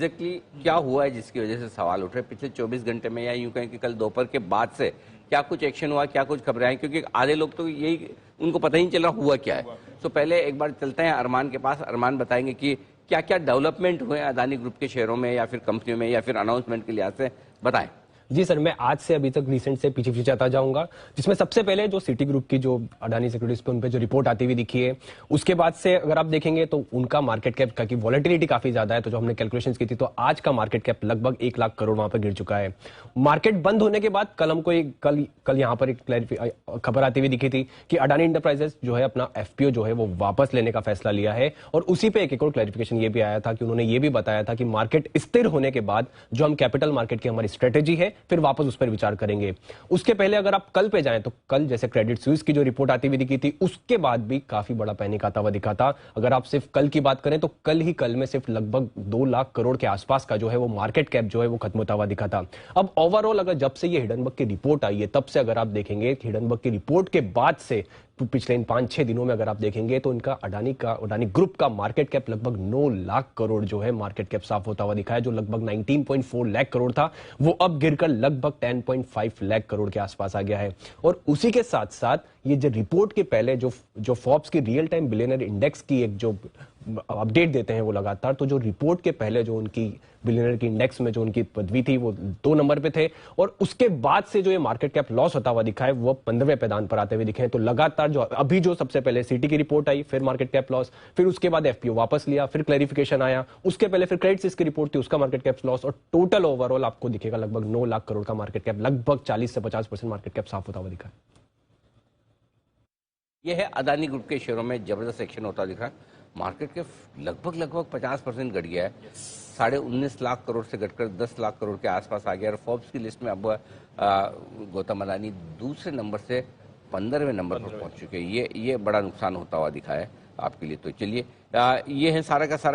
Exactly क्या हुआ है जिसकी वजह से सवाल उठ रहे पिछले 24 घंटे में, या यूं कहें कि कल दोपहर के बाद से क्या कुछ एक्शन हुआ, क्या कुछ खबरें आई? क्योंकि आधे लोग तो यही, उनको पता ही नहीं चल रहा हुआ क्या है। तो पहले एक बार चलते हैं अरमान के पास। अरमान बताएंगे कि क्या क्या डेवलपमेंट हुए अदानी ग्रुप के शेयरों में या फिर कंपनियों में या फिर अनाउंसमेंट के लिहाज से, बताएं। जी सर, मैं आज से अभी तक रिसेंट से पीछे पीछे आता जाऊंगा, जिसमें सबसे पहले जो सिटी ग्रुप की जो अडानी सिक्योरिटीज पे उन पे जो रिपोर्ट आती हुई दिखी है, उसके बाद से अगर आप देखेंगे तो उनका मार्केट कैप का की वॉलेटिलिटी काफी ज्यादा है। तो जो हमने कैलकुलेशंस की थी, तो आज का मार्केट कैप लगभग 1 लाख करोड़ वहां पर गिर चुका है। मार्केट बंद होने के बाद कल हमको कल यहाँ पर एक खबर आती हुई दिखी थी कि अडानी इंटरप्राइजेस जो है अपना एफपीओ जो है वो वापस लेने का फैसला लिया है। और उसी पे एक और क्लैरिफिकेशन ये भी आया था कि उन्होंने ये भी बताया था कि मार्केट स्थिर होने के बाद जो हम कैपिटल मार्केट की हमारी स्ट्रेटेजी है, फिर वापस उस पर विचार करेंगे। उसके पहले अगर आप कल पे जाएं तो कल जैसे क्रेडिट स्विस की जो रिपोर्ट आती हुई दिखी थी, उसके बाद भी काफी बड़ा पैनिक आता हुआ दिखा था। अगर आप सिर्फ कल की बात करें तो कल में सिर्फ लगभग 2 लाख करोड़ के आसपास का जो है वो मार्केट कैप जो है वो खत्म होता हुआ दिखा था। अब ओवरऑल अगर जब से ये हिडनबर्ग की रिपोर्ट आई है, तब से अगर आप देखेंगे हिडनबर्ग की रिपोर्ट के बाद से पिछले इन 5-6 दिनों में अगर आप देखेंगे तो इनका अडानी ग्रुप का मार्केट कैप लगभग 9 लाख करोड़ जो है मार्केट कैप साफ होता हुआ दिखा है। जो लगभग 19.4 लाख करोड़ था, वो अब गिरकर लगभग 10.5 लाख करोड़ के आसपास आ गया है। और उसी के साथ साथ ये जो रिपोर्ट के पहले जो फोर्ब्स की रियल टाइम बिलियनर इंडेक्स की एक जो अपडेट देते हैं वो लगातार, तो जो रिपोर्ट के पहले जो उनकी बिलियनर की इंडेक्स में जो उनकी पदवी थी वो 2 नंबर पे थे, और उसके बाद से जो ये मार्केट कैप लॉस होता हुआ दिखा है वो 15वें पैदान पर आते हुए दिखे हैं। तो लगातार जो अभी जो सबसे पहले सिटी की रिपोर्ट आई, फिर मार्केट कैप लॉस, फिर उसके बाद एफपीओ वापस लिया, फिर क्लैरिफिकेशन आया, उसके पहले फिर क्रेडिट स्विस की रिपोर्ट थी, उसका मार्केट कैप लॉस, और टोटल ओवरऑल आपको दिखेगा लगभग 9 लाख करोड़ का मार्केट कैप, लगभग 40 से 50% मार्केट कैप साफ होता हुआ दिखा है। यह है अदानी ग्रुप के शेयरों में जबरदस्त एक्शन होता दिख रहा है। मार्केट के लगभग 50% घट गया है। 19.5 लाख करोड़ से घटकर 10 लाख करोड़ के आसपास आ गया। और फोर्ब्स की लिस्ट में अब गौतम अदानी दूसरे नंबर से 15वें नंबर पर पहुंच चुके हैं। ये बड़ा नुकसान होता हुआ दिखा है आपके लिए। तो चलिए, ये है सारा का सारा